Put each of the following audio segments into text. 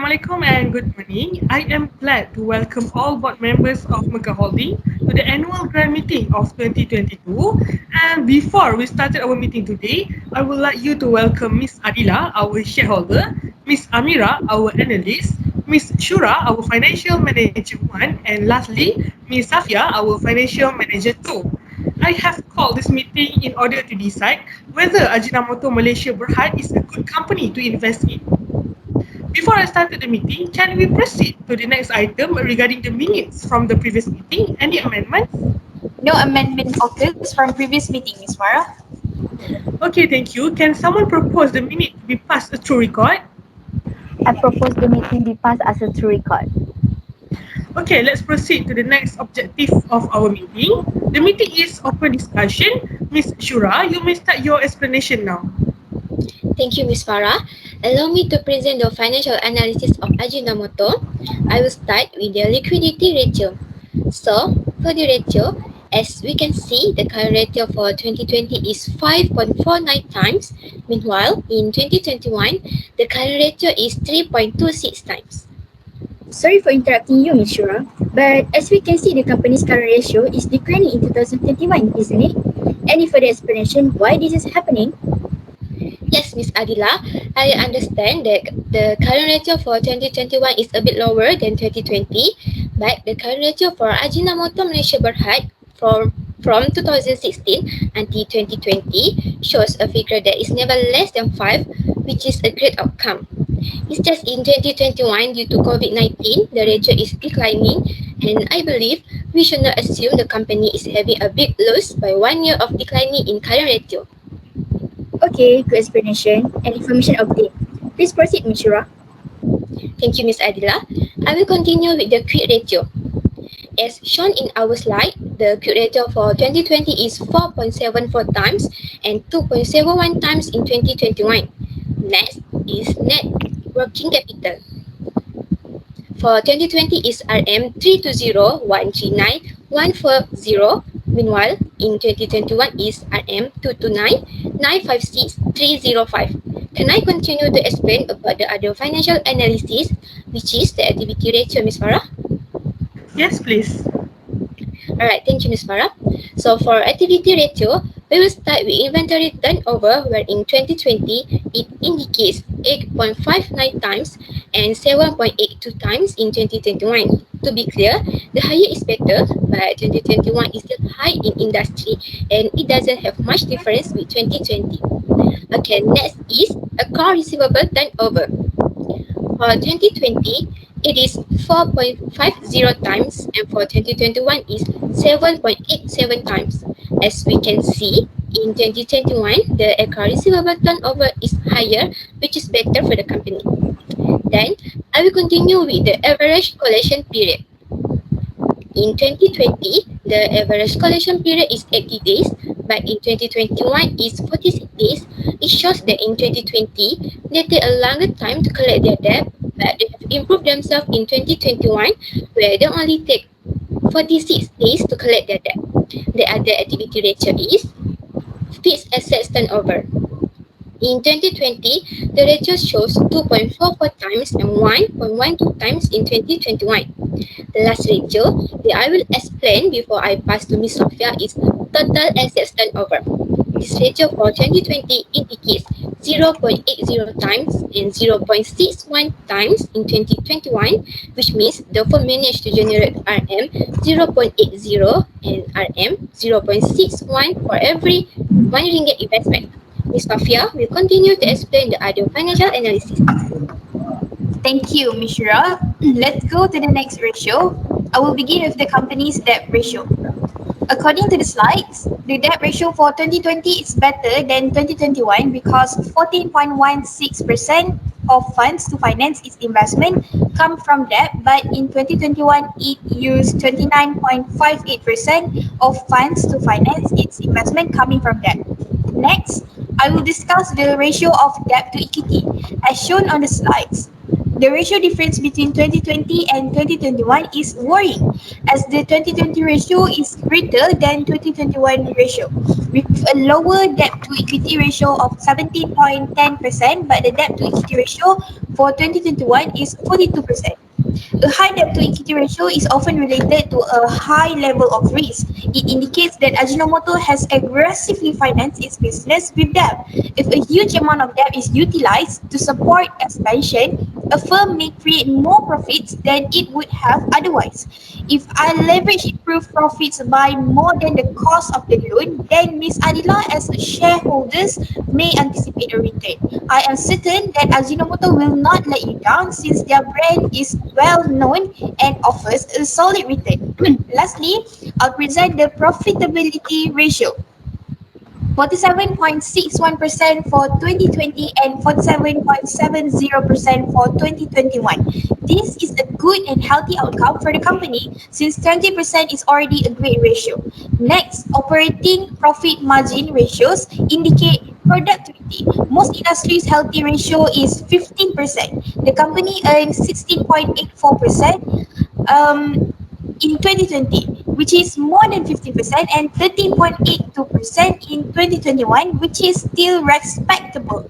Assalamualaikum and good morning. I am glad to welcome all board members of Mega Holding to the annual grand meeting of 2022. And before we started our meeting today, I would like you to welcome Miss Adila, our shareholder, Miss Ameera, our analyst, Miss Syura, our financial manager 1, and lastly, Miss Safea, our financial manager 2. I have called this meeting in order to decide whether Ajinomoto Malaysia Berhad is a good company to invest in. Before I started the meeting, can we proceed to the next item regarding the minutes from the previous meeting? Any amendments? No amendment occurs from previous meeting, Ms. Farah. Okay, thank you. Can someone propose the minute to be passed through record? I propose the meeting be passed as a true record. Okay, let's proceed to the next objective of our meeting. The meeting is open discussion. Miss Syura, you may start your explanation now. Thank you, Ms. Farah. Allow me to present the financial analysis of Ajinomoto. I will start with the liquidity ratio. So, for the ratio, as we can see, the current ratio for 2020 is 5.49 times. Meanwhile, in 2021, the current ratio is 3.26 times. Sorry for interrupting you, Ms. Syura, but as we can see, the company's current ratio is declining in 2021, isn't it? Any further explanation why this is happening? Yes, Ms. Adila, I understand that the current ratio for 2021 is a bit lower than 2020, but the current ratio for Ajinomoto Malaysia Berhad from 2016 until 2020 shows a figure that is never less than 5, which is a great outcome. It's just in 2021, due to COVID-19, the ratio is declining, and I believe we should not assume the company is having a big loss by 1 year of declining in current ratio. Okay, good explanation and information update. Please proceed, Ms. Syura. Thank you, Ms. Adila. I will continue with the quick ratio. As shown in our slide, the quick ratio for 2020 is 4.74 times and 2.71 times in 2021. Next is net working capital. For 2020 is RM320139,140. Meanwhile, in 2021 is RM229,956,305. Can I continue to explain about the other financial analysis, which is the activity ratio, Ms. Farah? Yes, please. Alright, thank you, Ms. Farah. So for activity ratio, we will start with inventory turnover, where in 2020, it indicates 8.59 times and 7.82 times in 2021. To be clear, the higher is better, but 2021 is still high in industry and it doesn't have much difference with 2020. Okay, next is account receivable turnover. For 2020, it is 4.50 times, and for 2021 is 7.87 times. As we can see, in 2021, the account receivable turnover is higher, which is better for the company. Then, I will continue with the average collection period. In 2020, the average collection period is 80 days, but in 2021 is 46 days. It shows that in 2020, they take a longer time to collect their debt, but they have improved themselves in 2021, where they only take 46 days to collect their debt. The other activity ratio is fixed assets turnover. In 2020, the ratio shows 2.44 times and 1.12 times in 2021. The last ratio that I will explain before I pass to Ms. Safea is total assets turnover. This ratio for 2020 indicates 0.80 times and 0.61 times in 2021, which means the firm managed to generate RM 0.80 and RM 0.61 for every 1 ringgit investment. Ms. Safea will continue to explain the other financial analysis. Thank you, Ms. Syura. Let's go to the next ratio. I will begin with the company's debt ratio. According to the slides, the debt ratio for 2020 is better than 2021 because 14.16% of funds to finance its investment come from debt, but in 2021 it used 29.58% of funds to finance its investment coming from debt. Next, I will discuss the ratio of debt to equity as shown on the slides. The ratio difference between 2020 and 2021 is worrying, as the 2020 ratio is greater than 2021 ratio, with a lower debt to equity ratio of 17.10%, but the debt to equity ratio for 2021 is 42%. A high debt to equity ratio is often related to a high level of risk. It indicates that Ajinomoto has aggressively financed its business with debt. If a huge amount of debt is utilized to support expansion, a firm may create more profits than it would have otherwise. If I leverage improved profits by more than the cost of the loan, then Ms. Adila as shareholders may anticipate a return. I am certain that Ajinomoto will not let you down since their brand is well known and offers a solid return. Lastly, I'll present the profitability ratio. 47.61% for 2020 and 47.70% for 2021. This is a good and healthy outcome for the company since 20% is already a great ratio. Next, operating profit margin ratios indicate productivity. Most industries' healthy ratio is 15%. The company earned 16.84%. In 2020, which is more than 50%, and 13.82% in 2021, which is still respectable.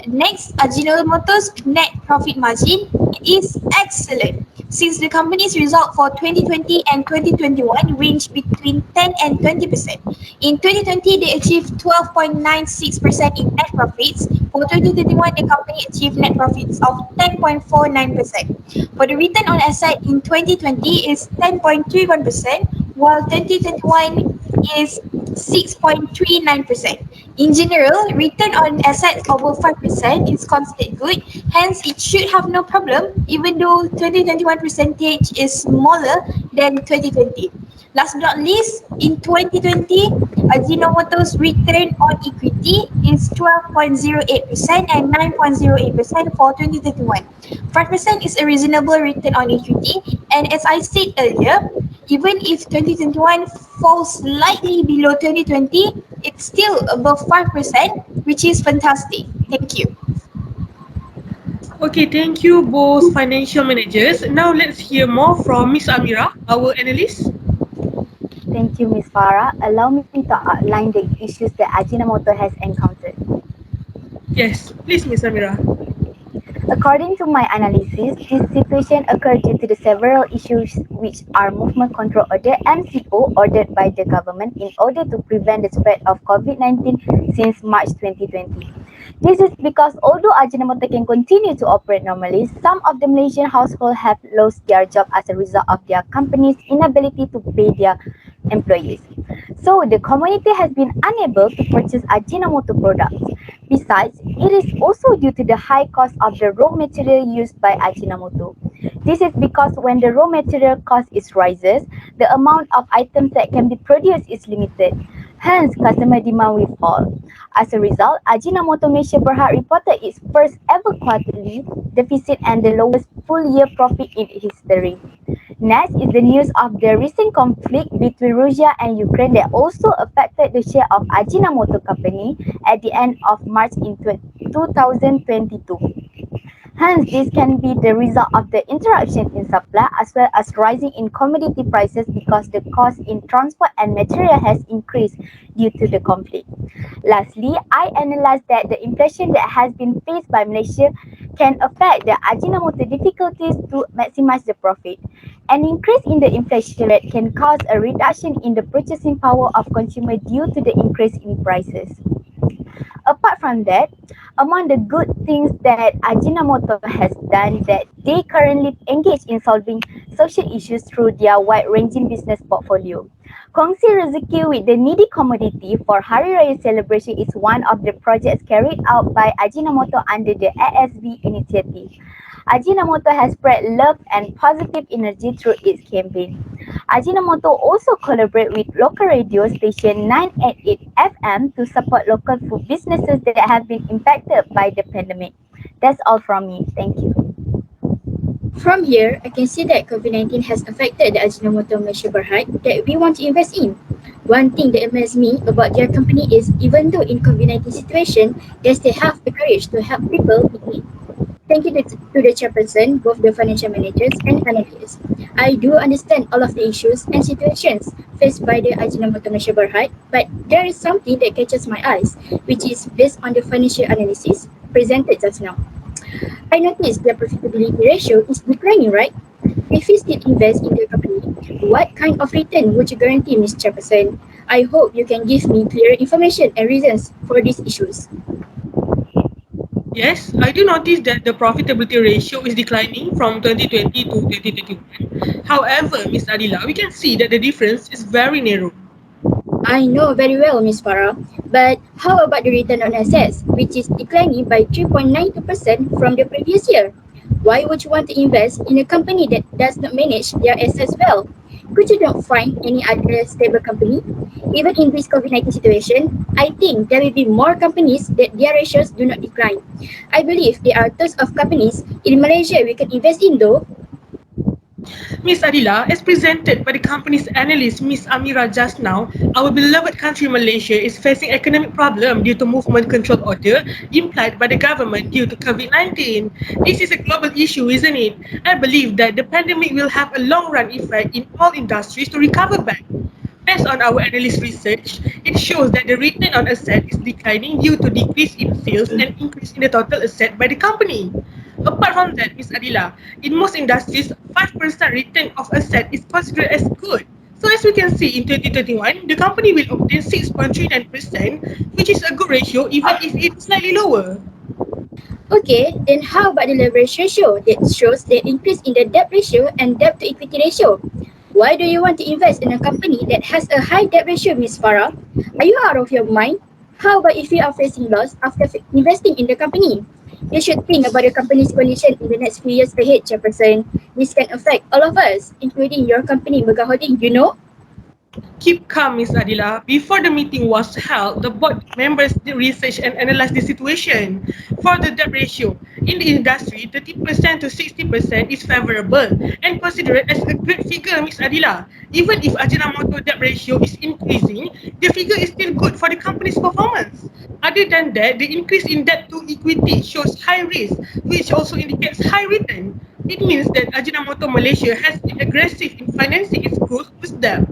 Next, Ajinomoto's net profit margin is excellent since the company's result for 2020 and 2021 ranged between 10 and 20%. In 2020, they achieved 12.96% in net profits. For 2021, the company achieved net profits of 10.49%. For the return on asset in 2020 is 10.31%, while 2021 is 6.39%. In general, return on assets over 5% is considered good, hence it should have no problem even though 2021 percentage is smaller than 2020. Last but not least, in 2020, Ajinomoto's return on equity is 12.08% and 9.08% for 2021. 5% is a reasonable return on equity, and as I said earlier, even if 2021 falls slightly below 2020, it's still above 5%, which is fantastic. Thank you. Okay, thank you both financial managers. Now let's hear more from Miss Amira, our analyst. Thank you, Ms. Farah. Allow me to outline the issues that Ajinomoto has encountered. Yes, please, Miss Amira. According to my analysis, this situation occurred due to the several issues which are Movement Control Order (MCO) ordered by the government in order to prevent the spread of COVID-19 since March 2020. This is because although Ajinomoto can continue to operate normally, some of the Malaysian households have lost their job as a result of their company's inability to pay their employees. So the community has been unable to purchase Ajinomoto products. Besides, it is also due to the high cost of the raw material used by Ajinomoto. This is because when the raw material cost is rises, the amount of items that can be produced is limited. Hence, customer demand will fall. As a result, Ajinomoto Malaysia Berhad reported its first ever quarterly deficit and the lowest full-year profit in history. Next is the news of the recent conflict between Russia and Ukraine that also affected the share of Ajinomoto company at the end of March in 2022. Hence, this can be the result of the interruption in supply as well as rising in commodity prices because the cost in transport and material has increased due to the conflict. Lastly, I analyzed that the inflation that has been faced by Malaysia can affect the Ajinomoto difficulties to maximize the profit. An increase in the inflation rate can cause a reduction in the purchasing power of consumer due to the increase in prices. Apart from that, among the good things that Ajinomoto has done that they currently engage in solving social issues through their wide-ranging business portfolio. Kongsi Rezeki with the needy community for Hari Raya celebration is one of the projects carried out by Ajinomoto under the ASB initiative. Ajinomoto has spread love and positive energy through its campaign. Ajinomoto also collaborate with local radio station 988 FM to support local food businesses that have been impacted by the pandemic. That's all from me. Thank you. From here, I can see that COVID-19 has affected the Ajinomoto Malaysia Berhad that we want to invest in. One thing that amazes me about their company is even though in COVID-19 situation, they still have the courage to help people in need. Thank you to the chairperson, both the financial managers and analysts. I do understand all of the issues and situations faced by the Ajinomoto Malaysia Berhad, but there is something that catches my eyes, which is based on the financial analysis presented just now. I noticed the profitability ratio is declining, right? If you still invest in the company, what kind of return would you guarantee, Ms. Chairperson? I hope you can give me clear information and reasons for these issues. Yes, I do notice that the profitability ratio is declining from 2020 to 2021. However, Ms. Adila, we can see that the difference is very narrow. I know very well, Ms. Farah, but how about the return on assets, which is declining by 3.92% from the previous year? Why would you want to invest in a company that does not manage their assets well? Could you not find any other stable company? Even in this COVID-19 situation, I think there will be more companies that their ratios do not decline. I believe there are tons of companies in Malaysia we can invest in though. Ms. Adila, as presented by the company's analyst, Ms. AMEERA just now, our beloved country Malaysia is facing economic problem due to movement control order implied by the government due to COVID-19. This is a global issue, isn't it? I believe that the pandemic will have a long-run effect in all industries to recover back. Based on our analyst research, it shows that the return on asset is declining due to decrease in sales and increase in the total asset by the company. Apart from that, Ms. Adila, in most industries, 5% return of asset is considered as good. So as we can see in 2021, the company will obtain 6.39%, which is a good ratio even if it's slightly lower. Okay, then how about the leverage ratio that shows the increase in the debt ratio and debt to equity ratio? Why do you want to invest in a company that has a high debt ratio, Ms. Farah? Are you out of your mind? How about if you are facing loss after investing in the company? You should think about the company's condition in the next few years ahead, Chairperson. This can affect all of us, including your company, Mega Holding, you know? Keep calm, Ms. Adila. Before the meeting was held, the board members did research and analyze the situation. For the debt ratio, in the industry, 30% to 60% is favorable and considered as a great figure, Ms. Adila. Even if Ajinomoto debt ratio is increasing, the figure is still good for the company's performance. Other than that, the increase in debt to equity shows high risk, which also indicates high return. It means that Ajinomoto Malaysia has been aggressive in financing its growth with debt.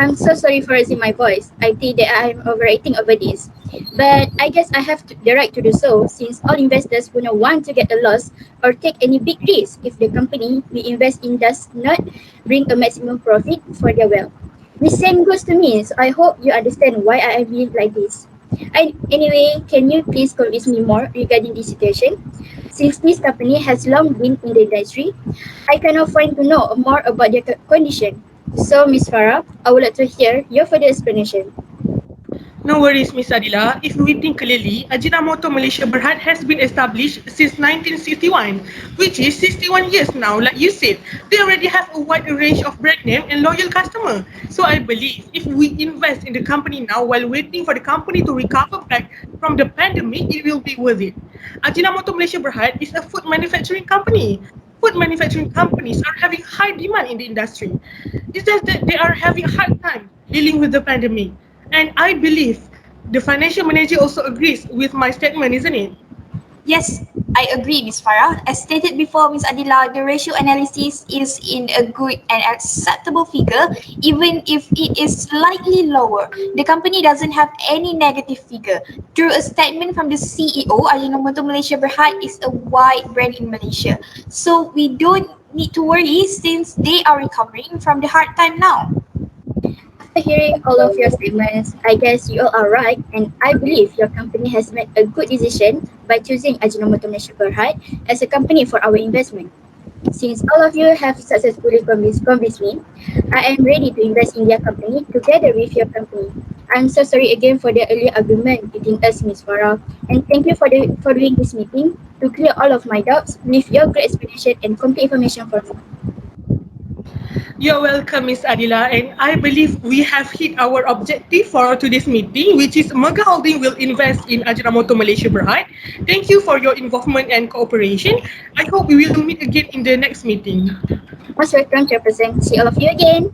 I'm so sorry for raising my voice. I think that I'm overacting over this. But I guess I have the right to do so since all investors would not want to get a loss or take any big risk if the company we invest in does not bring a maximum profit for their wealth. The same goes to me, so I hope you understand why I am being like this. Anyway, can you please convince me more regarding this situation? Since this company has long been in the industry, I cannot find to know more about their condition. So, Ms. Farah, I would like to hear your further explanation. No worries, Miss Adila. If we think clearly, Ajinomoto Malaysia Berhad has been established since 1961, which is 61 years now, like you said. They already have a wide range of brand name and loyal customer. So I believe if we invest in the company now while waiting for the company to recover back from the pandemic, it will be worth it. Ajinomoto Malaysia Berhad is a food manufacturing company. Food manufacturing companies are having high demand in the industry. It's just that they are having a hard time dealing with the pandemic. And I believe the financial manager also agrees with my statement, isn't it? Yes, I agree, Ms. Farah. As stated before, Ms. Adila, the ratio analysis is in a good and acceptable figure, even if it is slightly lower. The company doesn't have any negative figure. Through a statement from the CEO, Ajinomoto Malaysia Berhad is a wide brand in Malaysia. So we don't need to worry since they are recovering from the hard time now. After hearing all of your statements, I guess you all are right, and I believe your company has made a good decision by choosing Ajinomoto Malaysia Berhad as a company for our investment. Since all of you have successfully convinced me, I am ready to invest in their company together with your company. I'm so sorry again for the earlier argument between us, Ms. Farah, and thank you for doing this meeting to clear all of my doubts with your great explanation and complete information for me. You're welcome, Miss Adila, and I believe we have hit our objective for today's meeting, which is Mega Holding will invest in Ajinomoto Malaysia Berhad. Thank you for your involvement and cooperation. I hope we will meet again in the next meeting. Most welcome to represent. See all of you again.